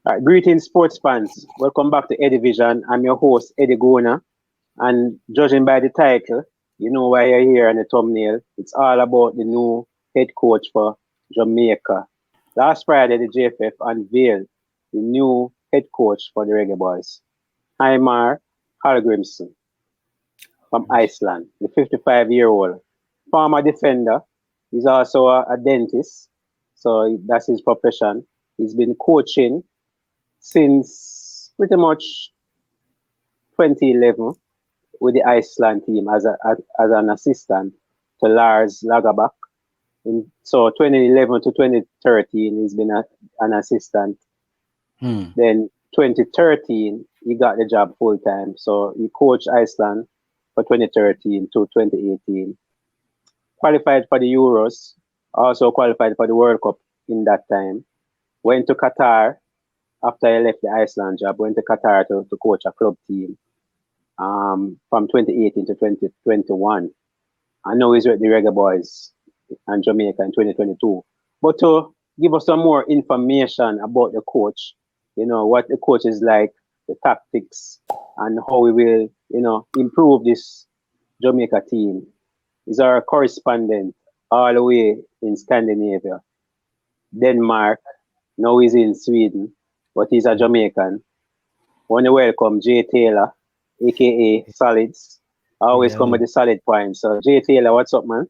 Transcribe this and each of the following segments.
Greetings, sports fans. Welcome back to Eddie Vision. I'm your host, Eddie Gona. And judging by the title, you know why you're here on the thumbnail. It's all about the new head coach for Jamaica. Last Friday, the JFF unveiled the new head coach for the Reggae Boys, Heimir Hallgrímsson from Iceland, the 55-year-old former defender. He's also a dentist, so that's his profession. He's been coaching since pretty much 2011 with the Iceland team as an assistant to Lars Lagerbäck. So 2011 to 2013, he's been an assistant. Then 2013, he got the job full time. So he coached Iceland for 2013 to 2018. Qualified for the Euros, also qualified for the World Cup in that time. Went to Qatar after I left the Iceland job. Went to Qatar to coach a club team from 2018 to 2021. I know he's with the Reggae Boyz and Jamaica in 2022. But to give us some more information about the coach, what the coach is like, the tactics, and how we will, improve this Jamaica team, is our correspondent all the way in Scandinavia, Denmark. Now he's in Sweden, but he's a Jamaican. Want to welcome Jay Taylor, aka Solids. I always come with the solid points. So Jay Taylor, what's up, man?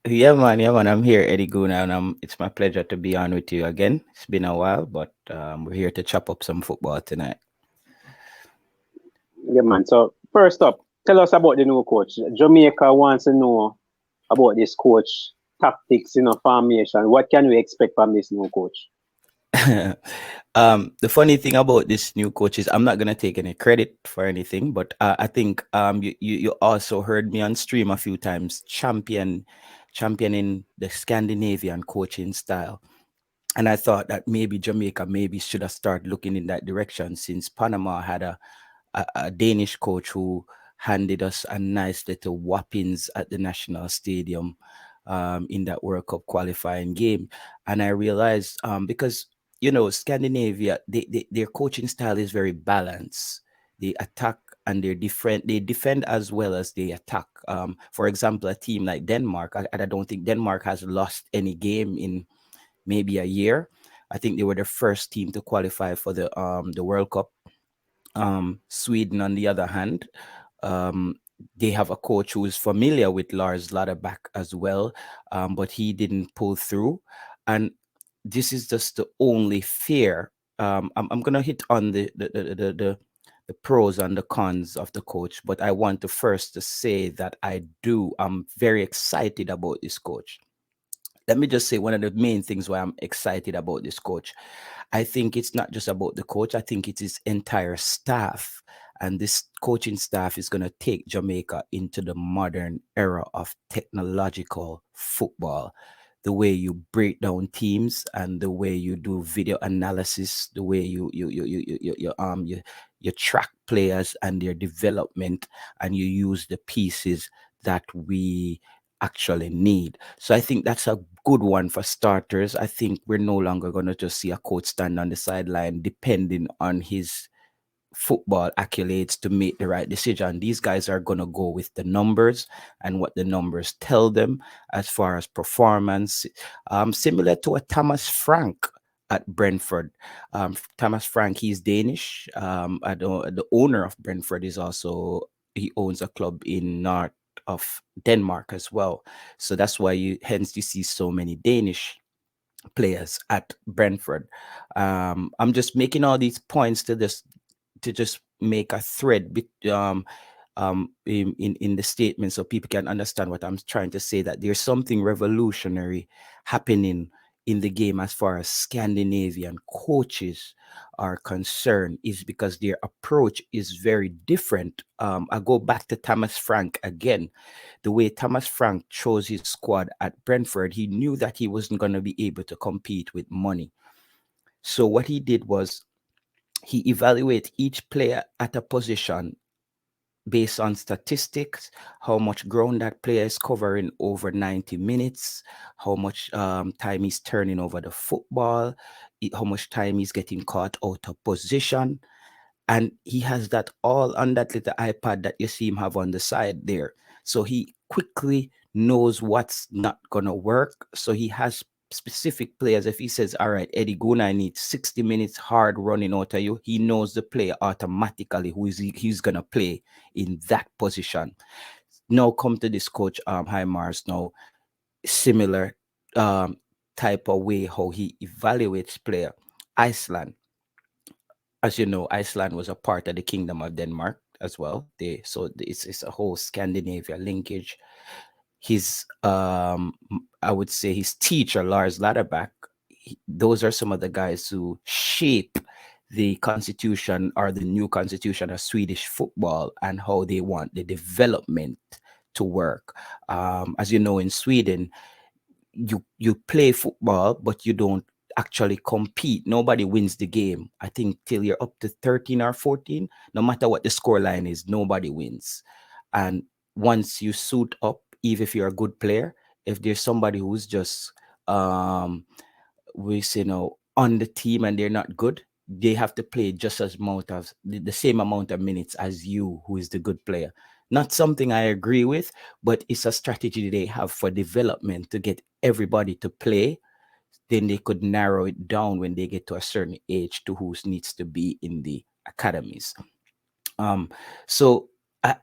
Yeah, man. Yeah, man. I'm here, Eddie Guna, and it's my pleasure to be on with you again. It's been a while, but we're here to chop up some football tonight. Yeah, man. So first up, tell us about the new coach. Jamaica wants to know about this coach, tactics, formation. What can we expect from this new coach? The funny thing about this new coach is I'm not gonna take any credit for anything, but I think you also heard me on stream a few times championing the Scandinavian coaching style. And I thought that maybe Jamaica maybe should have started looking in that direction, since Panama had a Danish coach who handed us a nice little whoppings at the National Stadium in that World Cup qualifying game. And I realized because Scandinavia, their coaching style is very balanced. They attack and they defend as well as they attack. For example, a team like Denmark, I don't think Denmark has lost any game in maybe a year. I think they were the first team to qualify for the World Cup. Sweden, on the other hand, they have a coach who is familiar with Lars Lagerbäck as well, but he didn't pull through. And this is just the only fear. I'm gonna hit on the pros and the cons of the coach, but I want to first to say that I'm very excited about this coach. Let me just say one of the main things why I'm excited about this coach. I think it's not just about the coach. I think it's his entire staff. And this coaching staff is going to take Jamaica into the modern era of technological football. The way you break down teams and the way you do video analysis, the way you track players and their development, and you use the pieces that we actually need. So I think that's a good one for starters. I think we're no longer going to just see a coach stand on the sideline depending on his football accolades to make the right decision. These guys are going to go with the numbers and what the numbers tell them as far as performance. Similar to a Thomas Frank at Brentford. Thomas Frank, he's Danish. The owner of Brentford he owns a club in North of Denmark as well. So that's why you see so many Danish players at Brentford. I'm just making all these points to just make a thread in the statement so people can understand what I'm trying to say, that there's something revolutionary happening in the game as far as Scandinavian coaches are concerned, is because their approach is very different. I go back to Thomas Frank again. The way Thomas Frank chose his squad at Brentford, he knew that he wasn't going to be able to compete with money. So what he did was he evaluated each player at a position based on statistics, how much ground that player is covering over 90 minutes, how much time he's turning over the football, how much time he's getting caught out of position. And he has that all on that little iPad that you see him have on the side there. So he quickly knows what's not going to work. So he has specific players. If he says, all right, Eddie Guna, I need 60 minutes hard running out of you, he knows the player automatically who is he's going to play in that position. Now come to this coach, Heimars, now similar um, type of way how he evaluates player. Iceland, as you know, Iceland was a part of the Kingdom of Denmark as well. It's a whole Scandinavia linkage. His I would say his teacher Lars Ladderback. Those are some of the guys who shape the constitution or the new constitution of Swedish football and how they want the development to work. As you know, in Sweden, you play football, but you don't actually compete. Nobody wins the game. I think till you're up to 13 or 14, no matter what the score line is, nobody wins. And once you suit up, even if you're a good player, if there's somebody who's just um we say no on the team and they're not good, they have to play just as amount of the same amount of minutes as you, who is the good player. Not something I agree with, but it's a strategy they have for development to get everybody to play. Then they could narrow it down when they get to a certain age to who needs to be in the academies. Um, so uh,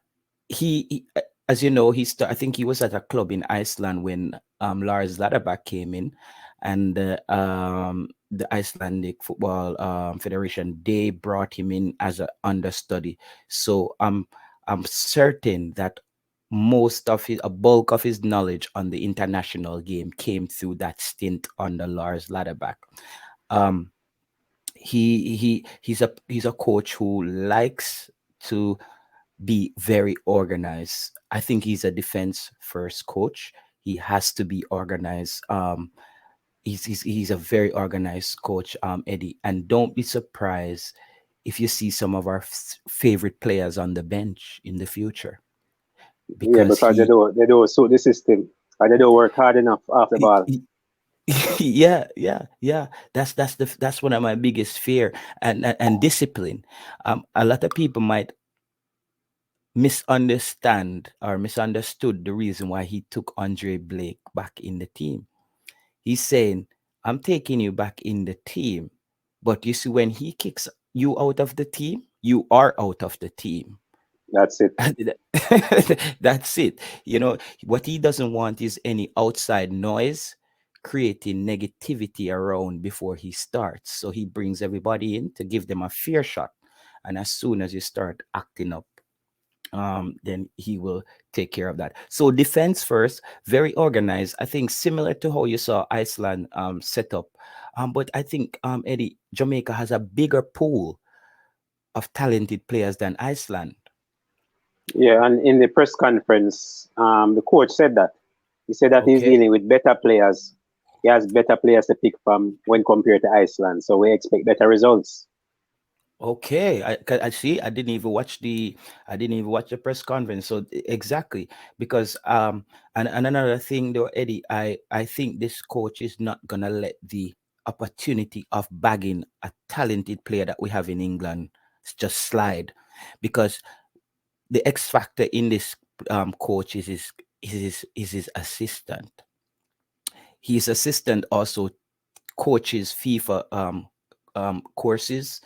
as you know, I think he was at a club in Iceland when Lars Ladderback came in, and the Icelandic Football Federation, they brought him in as an understudy. So I'm certain that a bulk of his knowledge on the international game came through that stint under Lars Ladderback. Um, he's a coach who likes to be very organized. I think he's a defense first coach. He has to be organized. He's a very organized coach, Eddie. And don't be surprised if you see some of our favorite players on the bench in the future, Yeah, because because they don't suit the system. Or they don't work hard enough off the ball. he yeah. That's one of my biggest fear, and discipline. A lot of people might misunderstood the reason why he took Andre Blake back in the team. He's saying, I'm taking you back in the team, but you see, when he kicks you out of the team, you are out of the team. That's it. That's it. What he doesn't want is any outside noise creating negativity around before he starts. So he brings everybody in to give them a fair shot. And as soon as you start acting up, then he will take care of that. So defense first, very organized. I think similar to how you saw Iceland set up. But I think, Eddie, Jamaica has a bigger pool of talented players than Iceland. Yeah, and in the press conference, the coach said that. He said that he's Okay. dealing with better players. He has better players to pick from when compared to Iceland. So we expect better results. Okay, I see. I didn't even watch the press conference. So exactly, because and another thing though, Eddie, I think this coach is not gonna let the opportunity of bagging a talented player that we have in England just slide, because the X factor in this coach is his assistant. His assistant also coaches FIFA courses.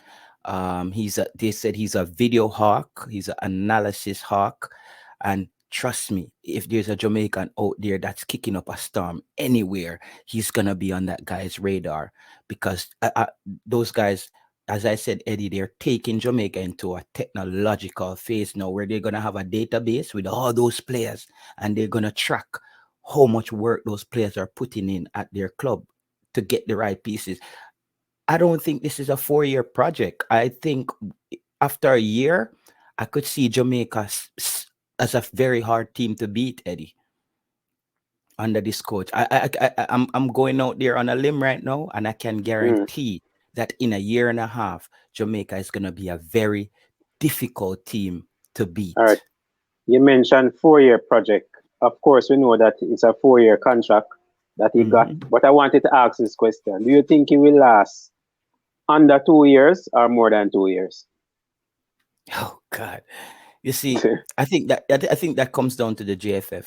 They said he's a video hawk, he's an analysis hawk, and trust me, if there's a Jamaican out there that's kicking up a storm anywhere, he's gonna be on that guy's radar, because those guys, as I said, Eddie, they're taking Jamaica into a technological phase now where they're gonna have a database with all those players, and they're gonna track how much work those players are putting in at their club to get the right pieces. I don't think this is a 4-year project. I think after a year, I could see Jamaica as a very hard team to beat, Eddie, under this coach. I'm going out there on a limb right now, and I can Mm. guarantee that in a year and a half, Jamaica is going to be a very difficult team to beat. All right. You mentioned 4-year project. Of course, we know that it's a 4-year contract that he got. But I wanted to ask this question: do you think he will last under 2 years or more than 2 years? Oh God, you see, I think that comes down to the JFF,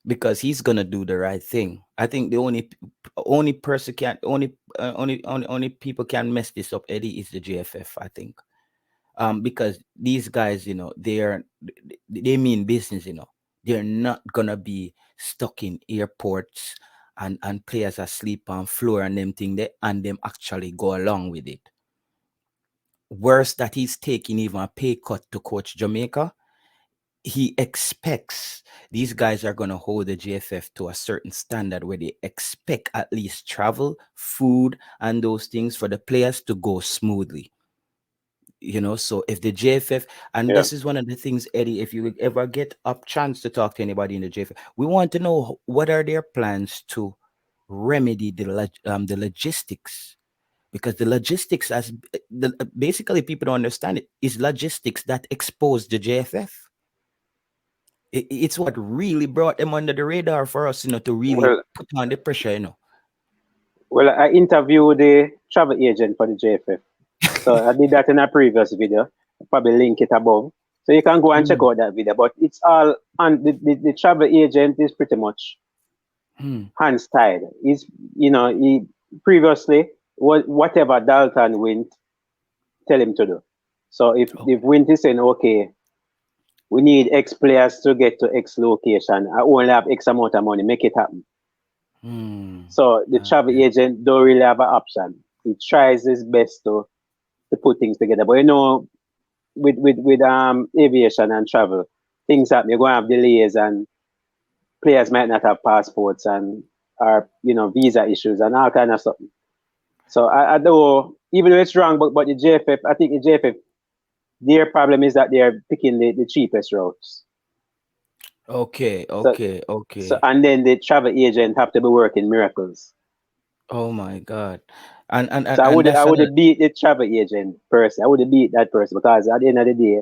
because he's gonna do the right thing. I think the only person can only people can mess this up, Eddie, is the JFF. I think, because these guys, they mean business. They're not gonna be stuck in airports and players asleep on floor and them thing, and them actually go along with it. Worse, that he's taking even a pay cut to coach Jamaica. He expects these guys are going to hold the JFF to a certain standard where they expect at least travel, food, and those things for the players to go smoothly. So if the JFF, and this is one of the things, Eddie, if you ever get a chance to talk to anybody in the JFF, we want to know what are their plans to remedy the logistics, because the logistics, basically people don't understand it, is logistics that expose the JFF. It's what really brought them under the radar for us, to really put on the pressure. Well, I interviewed the travel agent for the JFF. So I did that in a previous video. I'll probably link it above. So you can go and check out that video. But it's all, and the travel agent is pretty much hands tied. He previously, whatever Dalton Wint tell him to do. So if Wint is saying, okay, we need X players to get to X location, I only have X amount of money, make it happen. So the travel agent don't really have an option. He tries his best to put things together. But with aviation and travel, things happen. You're going to have delays, and players might not have passports, and visa issues and all kind of stuff. So I know, even though it's wrong, but the JFF, I think the JFF, their problem is that they're picking the cheapest routes. Okay. So, and then the travel agent have to be working miracles. Oh my God. And so I would beat the travel agent person. I would beat that person, because at the end of the day,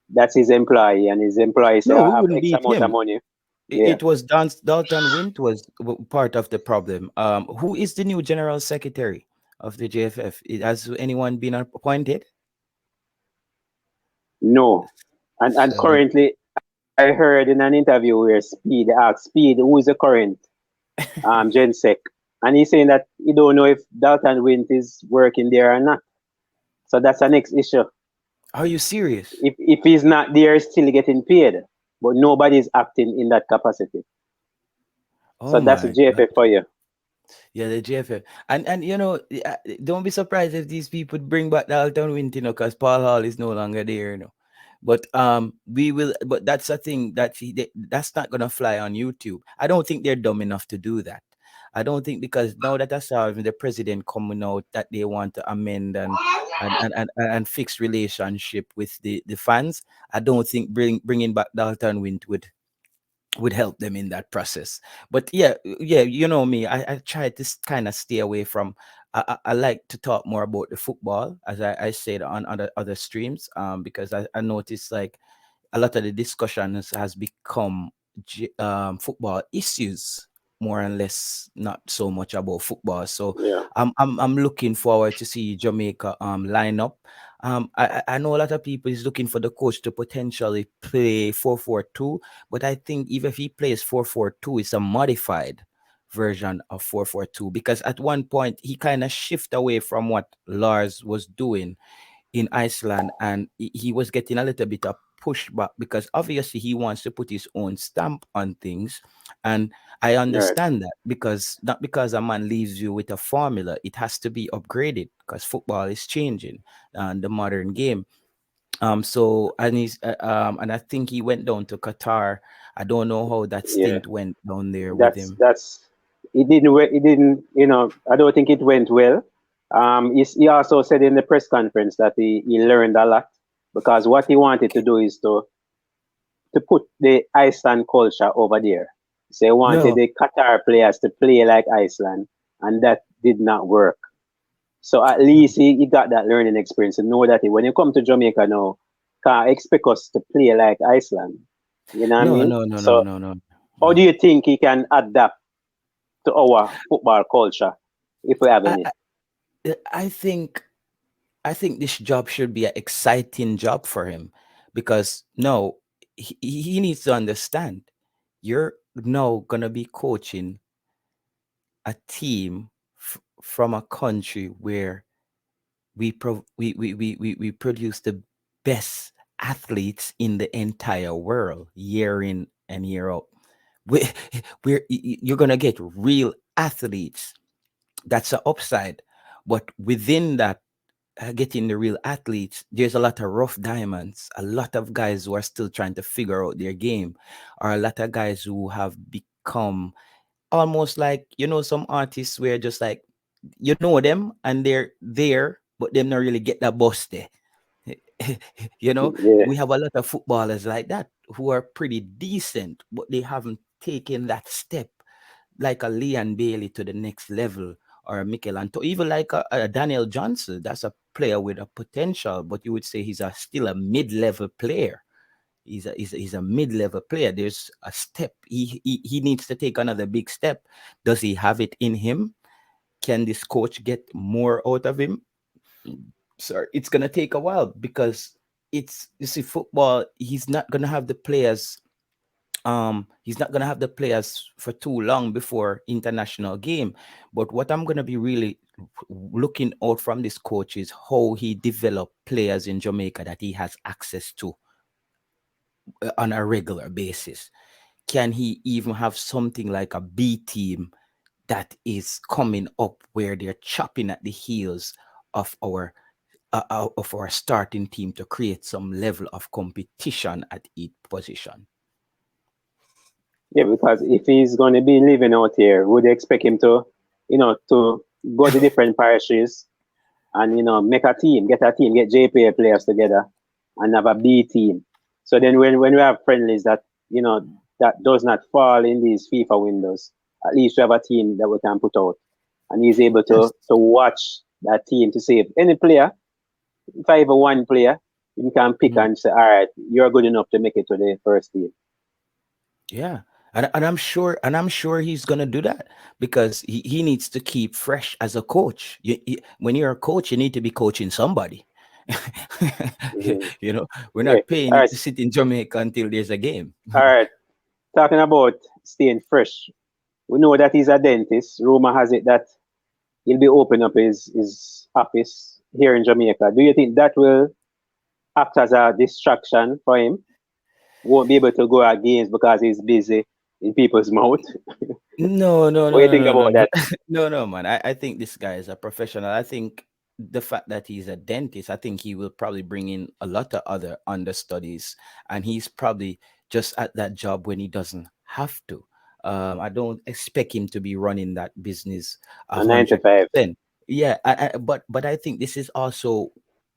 that's his employee, and his employee say, I have X amount of money. It was Dalton Wint was part of the problem. Who is the new general secretary of the JFF? Has anyone been appointed? No. And currently, I heard in an interview where Speed asked Speed, who is the current Gen Sec, and he's saying that he don't know if Dalton Wint is working there or not. So that's the next issue. Are you serious? If he's not there, he's still getting paid, but nobody's acting in that capacity. So that's the JFF for you. Yeah, the JFF. And don't be surprised if these people bring back Dalton Wint, because Paul Hall is no longer there, But we will. But that's a thing that's not gonna fly on YouTube. I don't think they're dumb enough to do that. I don't think, because now that I saw the president coming out that they want to amend and fix relationship with the fans, I don't think bringing back Dalton Wint would help them in that process. But yeah, you know me, I try to kind of stay away from. I like to talk more about the football, as I said on other streams, because I noticed like a lot of the discussions has become football issues, more and less, not so much about football. So I'm looking forward to see Jamaica line up. I know a lot of people is looking for the coach to potentially play 4-4-2, but I think even if he plays 4-4-2, it's a modified version of 4-4-2, because at one point he kind of shift away from what Lars was doing in Iceland, and he was getting a little bit of pushback, because obviously he wants to put his own stamp on things. And I understand that, because not because a man leaves you with a formula, it has to be upgraded, because football is changing and the modern game. So and I think he went down to Qatar. I don't know how that stint went down there with him. It didn't, I don't think it went well. He also said in the press conference that he learned a lot, because what he wanted to do is to put the Iceland culture over there. So he wanted the Qatar players to play like Iceland, and that did not work. So at least he got that learning experience, and know that when you come to Jamaica now, can't expect us to play like Iceland. You know what I No, mean? no, no, no, So no, no, how do no. you think he can adapt to our football culture if we have I, any? I think this job should be an exciting job for him, because no, he needs to understand you're now gonna be coaching a team from a country where we produce the best athletes in the entire world year in and year out. We, you're gonna get real athletes. That's the upside, but within that, getting the real athletes, there's a lot of rough diamonds, a lot of guys who are still trying to figure out their game, or a lot of guys who have become almost like, some artists where just like, them and they're there, but them not really get that bust there. Yeah, We have a lot of footballers like that who are pretty decent, but they haven't taken that step like a Leon Bailey to the next level, or a Mikel even like a Daniel Johnson. That's a player with a potential, but you would say he's still a mid-level player. He's a mid-level player. There's a step. He needs to take another big step. Does he have it in him? Can this coach get more out of him? Sorry, it's gonna take a while, because you see, football, he's not gonna have the players for too long before international game. But what I'm gonna be really looking out from this coach is how he develop players in Jamaica that he has access to on a regular basis. Can he even have something like a B team that is coming up where they're chopping at the heels of our starting team to create some level of competition at each position? yeah, because if he's going to be living out here, would you expect him to go to different parishes and make a team, get JPA players together and have a B team. So then when we have friendlies that does not fall in these FIFA windows, at least we have a team that we can put out. And he's able Yes. to watch that team to see if any player, if I have one player, you can pick Mhm. and say, all right, you're good enough to make it to the first team. Yeah. And I'm sure he's gonna do that, because he needs to keep fresh as a coach. When you're a coach, you need to be coaching somebody. Mhm. We're Yeah. not paying All you right. to sit in Jamaica until there's a game. All right. Talking about staying fresh. We know that he's a dentist. Rumor has it that he'll be opening up his office here in Jamaica. Do you think that will act as a distraction for him? Won't be able to go at games because he's busy in people's mouth. No, no, What do no, you think no, no, about no, that? no, no, man. I think this guy is a professional. I think the fact that he's a dentist, I think he will probably bring in a lot of other understudies, and he's probably just at that job when he doesn't have to. I don't expect him to be running that business a A 95. 100%. Yeah, but I think this is also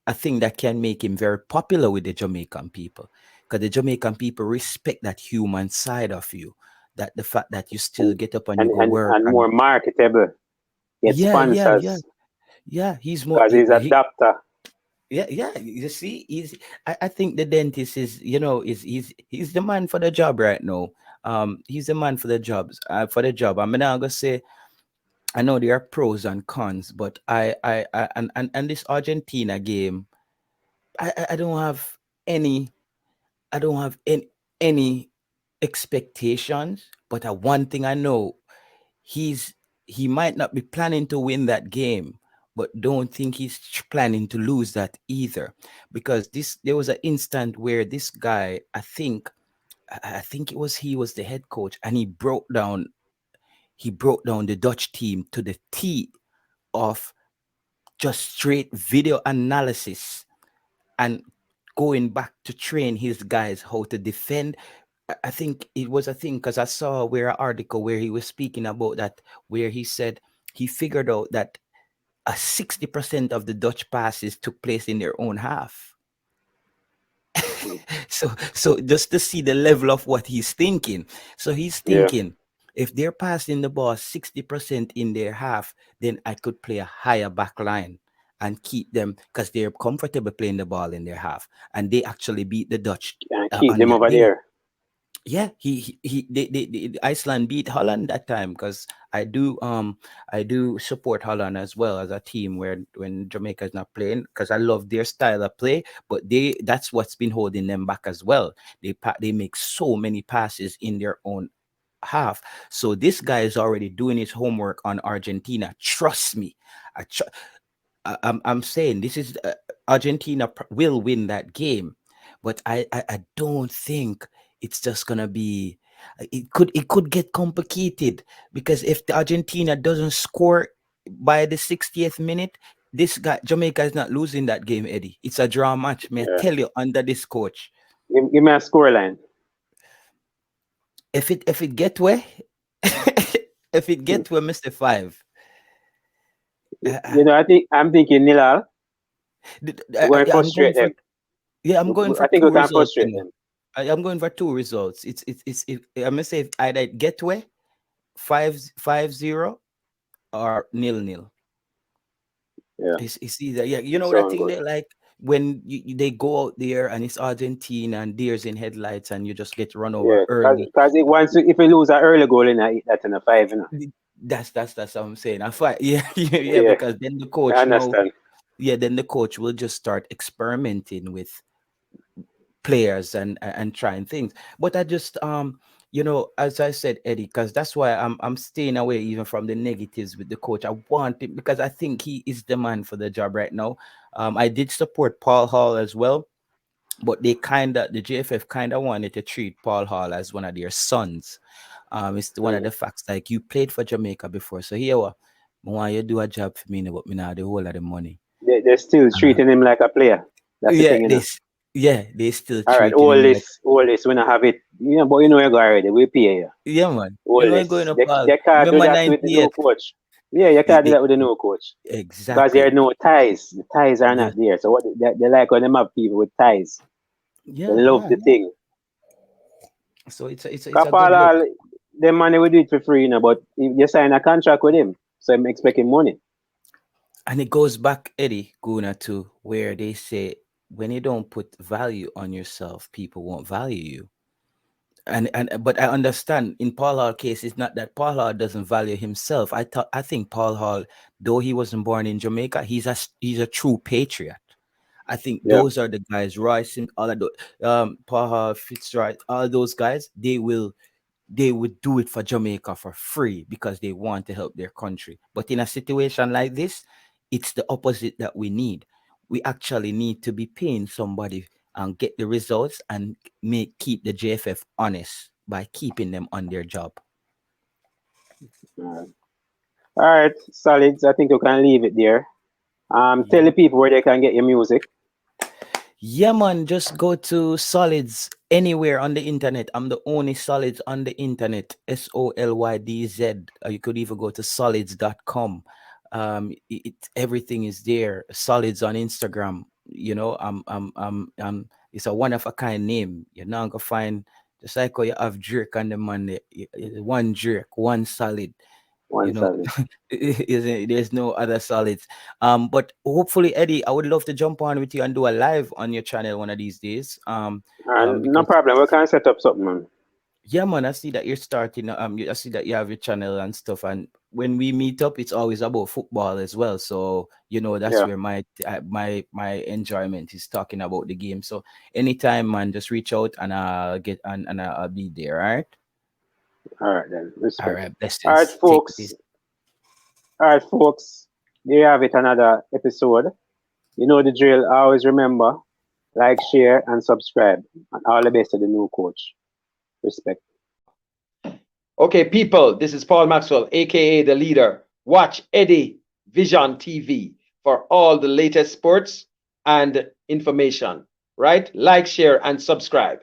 a thing that can make him very popular with the Jamaican people, because the Jamaican people respect that human side of you, that the fact that you still and get up and you and, go and, work. and And more marketable. Get yeah, yeah, yeah, sponsors yeah, he's more because he's a doctor. yeah, yeah, you see, I think the dentist is, he's the man for the job right now. He's the man for the job. I'm not gonna say, I know there are pros and cons, but and this Argentina game, I don't have any I don't have any expectations. But one thing I know, he's he might not be planning to win that game, but don't think he's planning to lose that either, because this there was an instant where this guy, I think he was the head coach, and he broke down the Dutch team to the T of just straight video analysis, and going back to train his guys how to defend. I think it was a thing, because I saw where an article where he was speaking about that, where he said he figured out that 60% of the Dutch passes took place in their own half. So just to see the level of what he's thinking. So he's Yeah. thinking, if they're passing the ball 60% in their half, then I could play a higher back line, and keep them, because they're comfortable playing the ball in their half, and they actually beat the Dutch Keep on them that over day. there. Yeah, Iceland beat Holland that time, because I do support Holland as well as a team where when Jamaica is not playing, because I love their style of play, but that's what's been holding them back as well. They make so many passes in their own half. So this guy is already doing his homework on Argentina. Trust me. I'm saying this is Argentina will win that game, but I don't think it's just gonna be. It could get complicated, because if the Argentina doesn't score by the 60th minute, this guy Jamaica is not losing that game, Eddie. It's a draw match. May I Yeah. tell you, under this coach, Give me a scoreline. if it get where, if it get where, Mr. Five. You know, I'm thinking nil. We're going to I'm going frustrate for them. I'm going for I think we two can results. frustrate them. I'm going for two results. I'm gonna say either Getaway 5-0 or 0-0. Yeah. It's either, yeah, you know that Sound thing good. there, like when they go out there and it's Argentina and deers in headlights and you just get run over Yeah, early. because if we lose an early goal in that in a 5, you know. That's what I'm saying. I fight, yeah, yeah, Yeah, because then the I coach understand. then the coach will just start experimenting with players and trying things. But I just as I said, Eddie, because that's why I'm staying away even from the negatives with the coach. I want it because I think he is the man for the job right now. I did support Paul Hall as well, but the JFF kind of wanted to treat Paul Hall as one of their sons. It's one of the facts, like, you played for Jamaica before, so here what, why you do a job for me, but me now the whole of the money. They're still uh, treating him like a player. That's the yeah thing, you they know. s- yeah, they still All right, treating him like, all this, when I have it, but you know you go already. We pay you. yeah, man. All You know, going this. up all. They can't do Remember that with the new 98? coach. Yeah, you can't do that with the new coach. Because there are Exactly. no ties. The ties are Yeah. not there. So what they like when they have people with ties. They Yeah, love yeah, the yeah. thing. So it's a good look. Kapala, the money we do it for free, but if you sign a contract with him, so I'm expecting money. And it goes back, Eddie Guna, to where they say when you don't put value on yourself, people won't value you. And but I understand in Paul Hall case, it's not that Paul Hall doesn't value himself. I think Paul Hall, though he wasn't born in Jamaica, he's a true patriot. I think Yeah. those are the guys, Royce and all of those, Paul Hall, Fitzroy, all those guys, they would do it for Jamaica for free because they want to help their country. But in a situation like this, it's the opposite that we need. We actually need to be paying somebody and get the results and keep the JFF honest by keeping them on their job. All right, solids. I think you can leave it there. Tell the people where they can get your music. Yeah, man, just go to Solids anywhere on the internet. I'm the only Solids on the internet. SOLYDZ. You could even go to solids.com. Everything is there. Solids on Instagram. You know, it's a one of a kind name. You're not gonna find, just like how you have Drake on the Monday, one Drake, one Solid. One solid. There's no other solids. But hopefully, Eddie, I would love to jump on with you and do a live on your channel one of these days. No Because problem. We can set up something, man. yeah, man, I see that you're starting. I see that you have your channel and stuff, and when we meet up, it's always about football as well. So that's Yeah. where my enjoyment is talking about the game. So anytime, man, just reach out and I'll be there. All right. All right then. All Respect. right. All right, Blessings. Take it folks. easy. All right, folks. There you have it. Another episode. You know the drill. Always remember, like, share, and subscribe. And all the best to the new coach. Respect. Okay, people, this is Paul Maxwell, aka The Leader. Watch Eddie Vision TV for all the latest sports and information, right? Like, share, and subscribe.